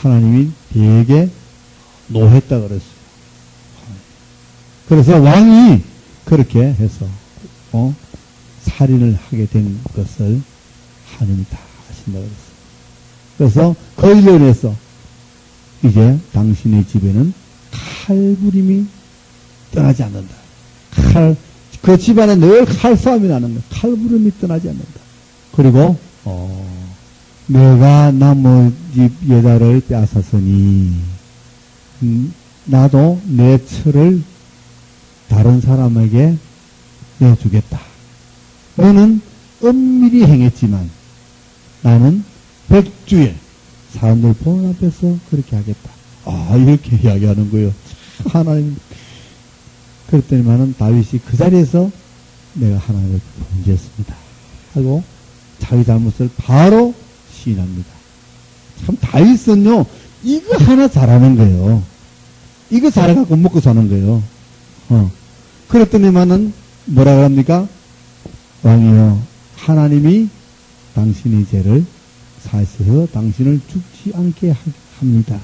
하나님이 되게 노했다 그랬어요. 그래서 왕이 그렇게 해서 살인을 하게 된 것을 하나님이 다 하신다 그랬어요. 그래서 그 일로 인해서 이제 당신의 집에는 칼부림이 떠나지 않는다. 그 집안에 늘 칼싸움이 나는 거야. 칼부림이 떠나지 않는다. 그리고 내가 나무 집 여자를 빼앗았으니 나도 내 처를 다른 사람에게 내주겠다. 너는 은밀히 행했지만 나는 백주에 사람들 보는 앞에서 그렇게 하겠다. 이렇게 이야기하는 거예요. 하나님. 그랬더니만은 다윗이 그 자리에서 내가 하나님을 범죄했습니다 하고 자기 잘못을 바로 시인합니다. 참 다윗은요 이거 하나 잘하는 거예요. 이거 잘해갖고 먹고 사는 거예요. 그랬더니만은 뭐라 합니까? 왕이여, 하나님이 당신의 죄를 사하셔서 당신을 죽지 않게 합니다.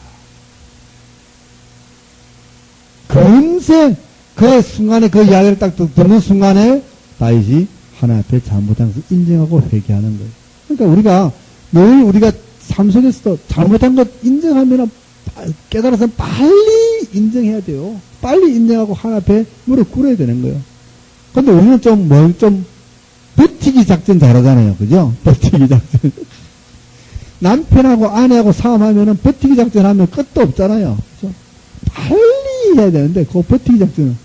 금세 그 순간에 그 이야기를 딱 듣는 순간에 다윗이 하나님 앞에 잘못한 것을 인정하고 회개하는 거예요. 그러니까 우리가 삶 속에서도 잘못한 것 인정하면 깨달아서 빨리 인정해야 돼요. 빨리 인정하고 하나님 앞에 무릎 꿇어야 되는 거예요. 근데 우리는 좀 버티기 작전 잘하잖아요. 그죠? 버티기 작전. 남편하고 아내하고 싸움하면은 버티기 작전 하면 끝도 없잖아요. 그죠? 빨리 해야 되는데, 그 버티기 작전은,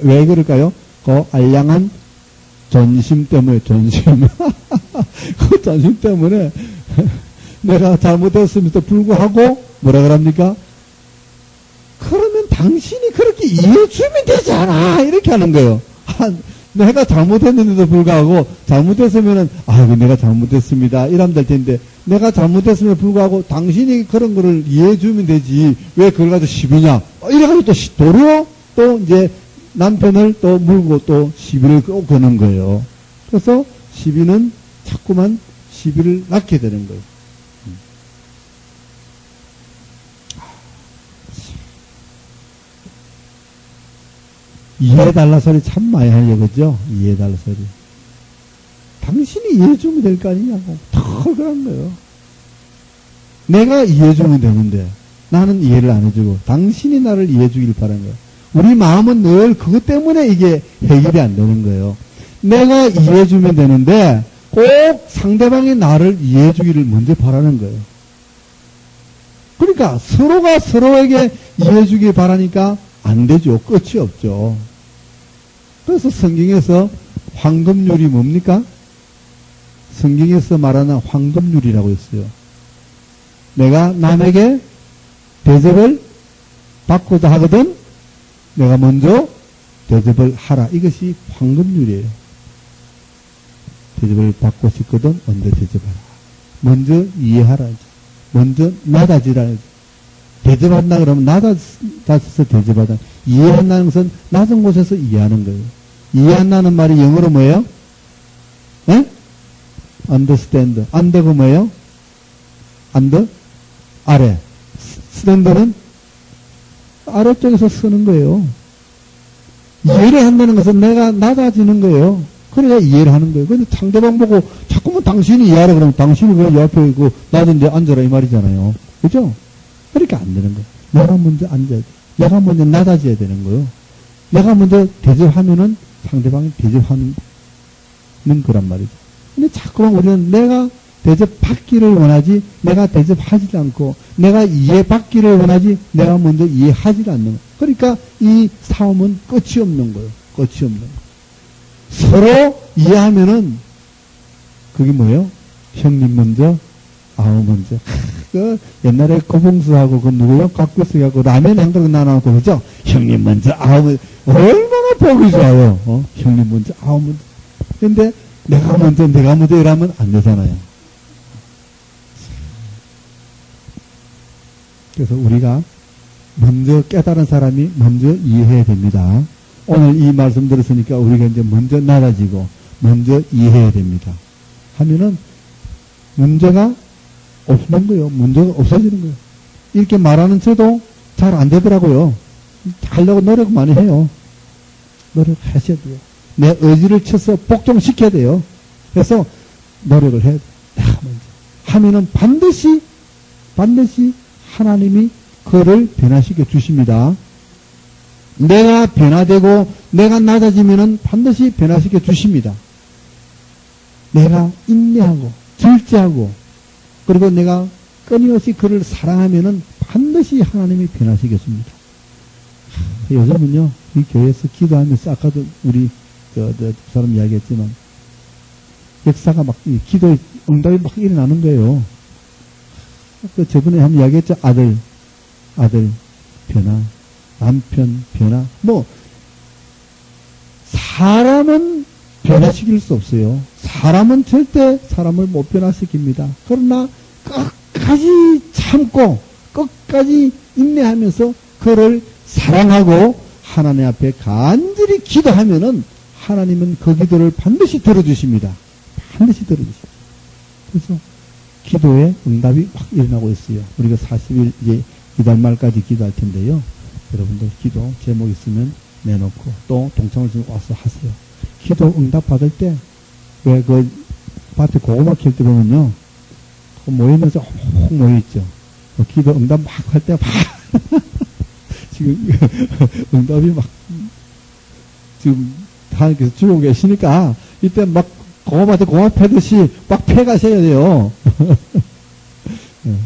왜 그럴까요? 그 알량한 존심 때문에, 존심. 그 존심 때문에 내가 잘못했음에도 불구하고 뭐라 그럽니까? 그러면 당신이 그렇게 이해해주면 되잖아. 이렇게 하는 거예요. 내가 잘못했는데도 불구하고 잘못했으면은 내가 잘못했습니다 이러면 될 텐데 내가 잘못했음에도 불구하고 당신이 그런 거를 이해해주면 되지 왜 그걸 가지고 시비냐 이래가지고 또 도리어 또 이제 남편을 또 물고 또 시비를 꼭 거는 거예요. 그래서 시비는 자꾸만 시비를 낳게 되는 거예요. 이해해달라 소리 참 많이 하려, 그죠? 이해해달라 소리. 당신이 이해해주면 될 거 아니냐고. 더 그런 거예요. 내가 이해해주면 되는데, 나는 이해를 안 해주고, 당신이 나를 이해해주길 바라는 거예요. 우리 마음은 늘 그것 때문에 이게 해결이 안 되는 거예요. 내가 이해해주면 되는데, 꼭 상대방이 나를 이해해주기를 먼저 바라는 거예요. 그러니까, 서로가 서로에게 이해해주길 바라니까, 안 되죠. 끝이 없죠. 그래서 성경에서 황금률이 뭡니까? 성경에서 말하는 황금률이라고 했어요. 내가 남에게 대접을 받고자 하거든 내가 먼저 대접을 하라. 이것이 황금률이에요. 대접을 받고 싶거든 먼저 대접하라. 먼저 이해하라. 먼저 낮아지라. 대접한다 그러면 낮아서 대접하다. 이해한다는 것은 낮은 곳에서 이해하는 거예요. 이해한다는 말이 영어로 뭐예요? 예? understand. under가 뭐예요? under? 아래. stand는 아래쪽에서 쓰는 거예요. 이해를 한다는 것은 내가 낮아지는 거예요. 그래야 이해를 하는 거예요. 근데 상대방 보고 자꾸만 당신이 이해하라 그러면 당신이 왜 옆에 있고 낮은데 앉아라 이 말이잖아요. 그죠? 그렇게 안 되는 거예요. 내가 먼저 앉아야 돼. 내가 먼저 낮아져야 되는 거예요. 내가 먼저 대접하면은 상대방이 대접하는 거란 말이죠. 근데 자꾸만 우리는 내가 대접받기를 원하지, 내가 대접하지 않고, 내가 이해받기를 원하지, 내가 먼저 이해하지 않는 거예요. 그러니까 이 싸움은 끝이 없는 거예요. 끝이 없는 거예요. 서로 이해하면은, 그게 뭐예요? 형님 먼저, 아우 먼저. 그 옛날에 고봉수하고 그 누구요? 깍두기하고 라면 한 그릇 나눠놓고 그죠? 형님 먼저 아우 먼저. 얼마나 보기 좋아요. 형님 먼저 아우 먼저. 근데 내가 먼저 이러면 안 되잖아요. 그래서 우리가 먼저 깨달은 사람이 먼저 이해해야 됩니다. 오늘 이 말씀 들었으니까 우리가 이제 먼저 낮아지고 먼저 이해해야 됩니다. 하면은 문제가 없는 거예요. 문제가 없어지는 거예요. 이렇게 말하는 저도 잘 안 되더라고요. 하려고 노력 많이 해요. 노력하셔야 돼요. 내 의지를 쳐서 복종시켜야 돼요. 그래서 노력을 해야 돼요. 내가 먼저 하면은 반드시 하나님이 그를 변화시켜 주십니다. 내가 변화되고 내가 낮아지면은 반드시 변화시켜 주십니다. 내가 인내하고 절제하고 그리고 내가 끊임없이 그를 사랑하면은 반드시 하나님이 변화시켜 줍니다. 요즘은요, 이 교회에서 기도하면서 아까도 우리 저 사람 이야기했지만 역사가 막 기도의 응답이 막 일어나는 거예요. 그 저번에 한번 이야기했죠. 아들 변화, 남편 변화. 뭐 사람은 변화시킬 수 없어요. 사람은 절대 사람을 못 변화시킵니다. 그러나 끝까지 참고 끝까지 인내하면서 그를 사랑하고 하나님 앞에 간절히 기도하면은 하나님은 그 기도를 반드시 들어주십니다. 반드시 들어주십니다. 그래서 기도에 응답이 확 일어나고 있어요. 우리가 40일 이제 이달 말까지 기도할 텐데요. 여러분들 기도 제목 있으면 내놓고 또 동참을 좀 와서 하세요. 기도 응답 받을 때 왜 그 밭에 고구마 캘 때 보면요, 모이면서 혹 모여있죠. 기도 응답 막 할 때 막 지금 응답이 막 지금 하나님께서 주고 계시니까 이때 막 고구마한테 고구마 패듯이 막 패가셔야 돼요. 네.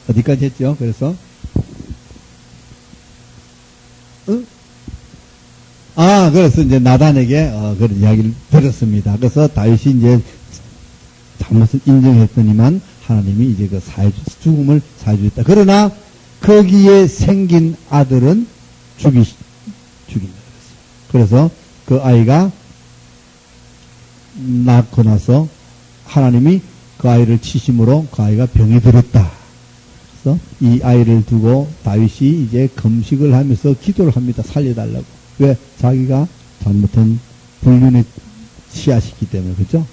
어디까지 했죠? 그래서 그래서 이제 나단에게 그런 이야기를 들었습니다. 그래서 다윗이 이제 잘못을 인정했더니만 하나님이 이제 그 죽음을 사해주겠다. 그러나 거기에 생긴 아들은 죽인다 그랬어요. 그래서 그 아이가 낳고 나서 하나님이 그 아이를 치심으로 그 아이가 병이 들었다. 그래서 이 아이를 두고 다윗이 이제 금식을 하면서 기도를 합니다. 살려달라고. 왜? 자기가 잘못한 불륜의 씨앗이기 때문에. 그죠?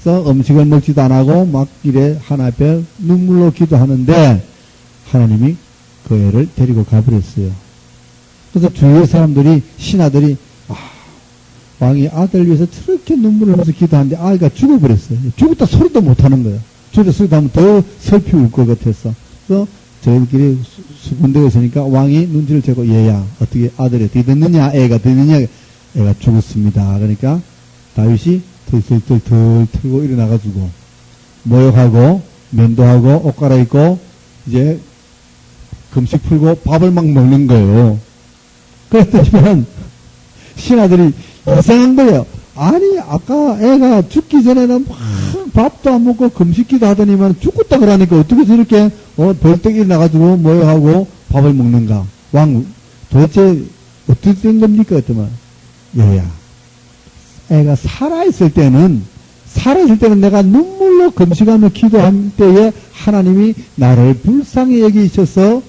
그래서 음식을 먹지도 안 하고 막 이래 하나님 앞에 눈물로 기도하는데 하나님이 그 애를 데리고 가버렸어요. 그래서 주위의 사람들이, 신하들이 왕이 아들 위해서 저렇게 눈물을 흘려서 기도하는데 아이가 죽어버렸어요. 죽었다 소리도 못하는 거예요. 죽었다 소리도 하면 더 슬피 울 것 같아서. 그래서 저희들끼리 수군대가 있으니까 왕이 눈치를 채고 얘야 어떻게 아들이 어떻게 됐느냐, 애가 됐느냐. 애가 죽었습니다. 그러니까 다윗이 덜 틀고 일어나가지고 모욕하고 면도하고 옷 갈아입고 이제 금식 풀고 밥을 막 먹는 거예요. 그랬더니만 신하들이 이상한 거예요. 아니 아까 애가 죽기 전에는 막 밥도 안 먹고 금식기도 하더니만 죽었다 그러니까 어떻게 저렇게 벌떡 일어나가지고 모욕하고 밥을 먹는가. 왕 도대체 어떻게 된 겁니까? 그랬더만 얘야 애가 살아있을 때는 내가 눈물로 금식하며 기도한 때에 하나님이 나를 불쌍히 여기셔서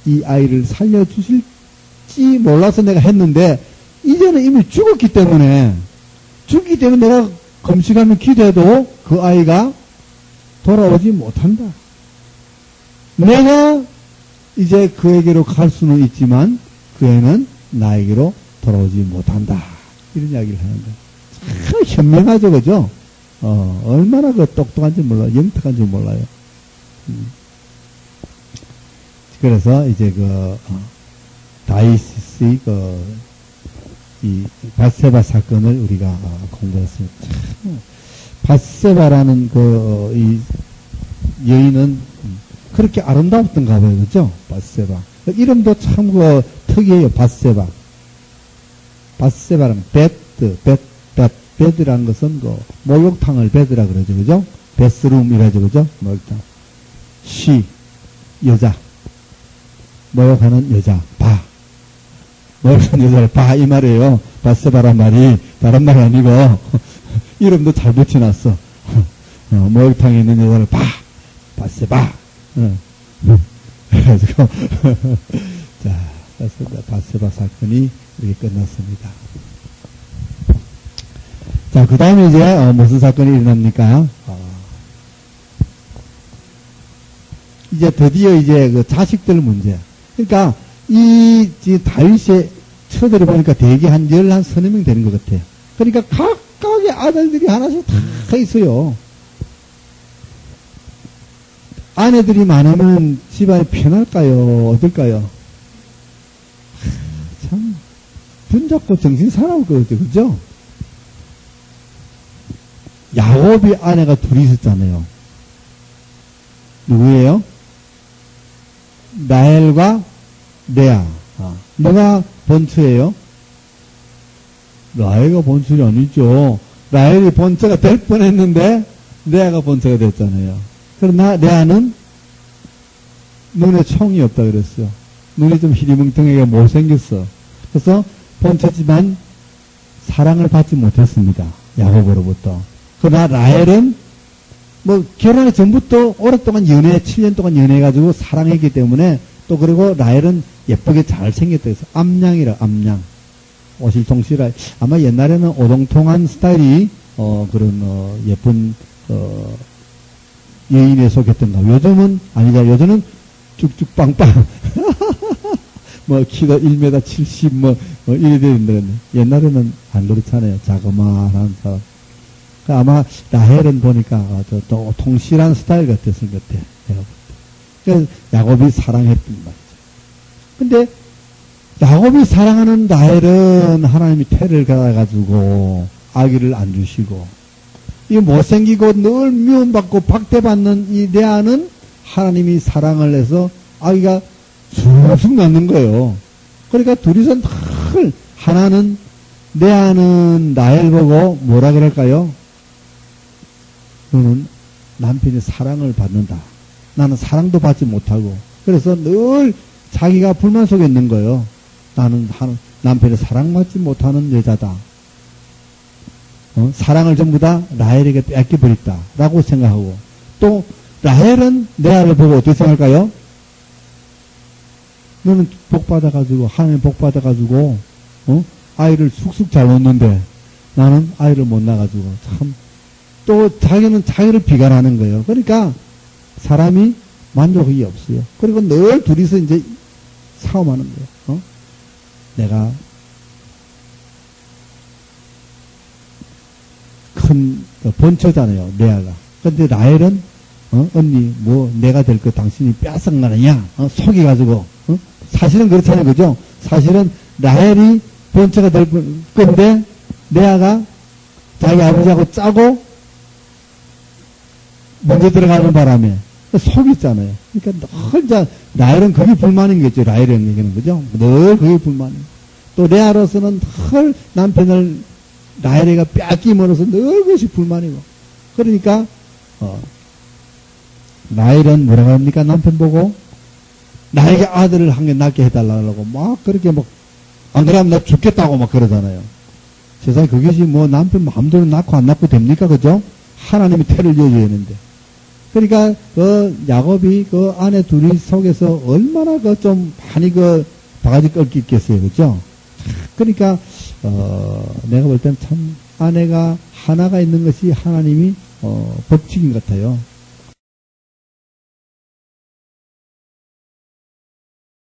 이 아이를 살려주실지 몰라서 내가 했는데 이제는 이미 죽기 때문에 내가 금식하며 기도해도 그 아이가 돌아오지 못한다. 내가 이제 그에게로 갈 수는 있지만 그 애는 나에게로 돌아오지 못한다. 이런 이야기를 하는 거예요. 참 현명하죠, 그죠? 얼마나 그 똑똑한지 몰라요. 영특한지 몰라요. 그래서 이제 다윗의 이 밧세바 사건을 우리가 공부했습니다. 밧세바라는 이 여인은 그렇게 아름다웠던가 봐요, 그죠? 밧세바. 이름도 참 특이해요, 밧세바. 밧세바는 베드라는 것은 목욕탕을 베드라 그러죠, 그죠? 베스룸이라죠, 그죠? 목욕탕. 여자. 목욕하는 여자, 목욕하는 여자를 이 말이에요. 밧세바란 말이 다른 말이 아니고 이름도 잘 붙여놨어. 목욕탕에 있는 여자를 밧세바. 그래가지고 자, 밧세바 사건이 이렇게 끝났습니다. 자, 그 다음에 이제, 무슨 사건이 일어납니까? 이제 드디어 이제 그 자식들 문제. 그러니까, 다윗의 처들을 보니까 대개 한 11명 되는 것 같아요. 그러니까 각각의 아들들이 하나씩 다 있어요. 아내들이 많으면 집안이 편할까요? 어떨까요? 참, 분잡고 정신 사나울 것 같아요. 그죠? 야곱이 아내가 둘이 있었잖아요. 누구예요? 라헬과 레아. 누가 번처예요? 라헬가 번처이 아니죠. 라헬이 번처가 될 뻔했는데 레아가 번처가 됐잖아요. 그러나 레아는 눈에 총이 없다 그랬어요. 눈이 좀 희리멍텅하게 못생겼어. 그래서 번처지만 사랑을 받지 못했습니다. 야곱으로부터. 그러나 라헬은 결혼하기 전부터 오랫동안 7년 동안 연애해가지고 사랑했기 때문에 또 그리고 라헬은 예쁘게 잘생겼다 해서 암양이라, 암양. 오실통실하, 아마 옛날에는 오동통한 스타일이, 예쁜, 여인에 속했던가. 요즘은, 아니다. 요즘은 쭉쭉빵빵. 키도 1m 70, 이래 되는데, 옛날에는 안 그렇잖아요. 자그마한 사람. 아마, 라헬은 보니까, 또 통실한 스타일 같았을 것 같아. 내가 볼 때. 그래서 야곱이 사랑했던 말이죠. 근데, 야곱이 사랑하는 라헬은 하나님이 태를 가가지고 아기를 안 주시고, 이 못생기고 늘 미움받고 박대받는 이 레아는 하나님이 사랑을 해서 아기가 쑥쑥 낳는 거예요. 그러니까 둘이서 늘 하나는, 레아는 라헬 보고 뭐라 그럴까요? 너는 남편의 사랑을 받는다. 나는 사랑도 받지 못하고. 그래서 늘 자기가 불만 속에 있는 거예요. 나는 남편의 사랑받지 못하는 여자다. 사랑을 전부 다 라헬에게 뺏겨버렸다. 라고 생각하고. 또 라헬은 레아를 보고 어떻게 생각할까요? 너는 복받아가지고, 하나님 복받아가지고, 아이를 쑥쑥 잘 놓는데 나는 아이를 못 낳아가지고 참. 또 자기는 자기를 비관하는 거예요. 그러니까 사람이 만족이 없어요. 그리고 늘 둘이서 이제 싸움하는 거예요. 내가 큰 번처잖아요. 레아가. 근데 라헬은 언니 내가 될 거 당신이 뺏은 거 아니냐? 속여가지고. 사실은 그렇잖아요. 그죠? 사실은 라헬이 번처가 될 건데 레아가 자기 아버지하고 짜고 먼저 들어가는 바람에 속였잖아요. 그러니까 늘 라헬은 그게 불만인 거죠. 라헬이라는 얘기는 그죠? 늘 그게 불만이에요. 또 레아로서는 늘 남편을 라헬이가 뺏김으로써 늘 그것이 불만이고. 그러니까 라헬은 뭐라고 합니까? 남편 보고 나에게 아들을 한 개 낳게 해달라고 막 그렇게 안 그러면 나 죽겠다고 막 그러잖아요. 세상에 그것이 남편 마음대로 낳고 안 낳고 됩니까? 그죠? 하나님이 태를 이어줘야 하는데. 그러니까 야곱이 아내 둘이 속에서 얼마나 좀 많이 바가지 끓기 있겠어요. 그죠? 그러니까 내가 볼 땐 참 아내가 하나가 있는 것이 하나님이 법칙인 것 같아요.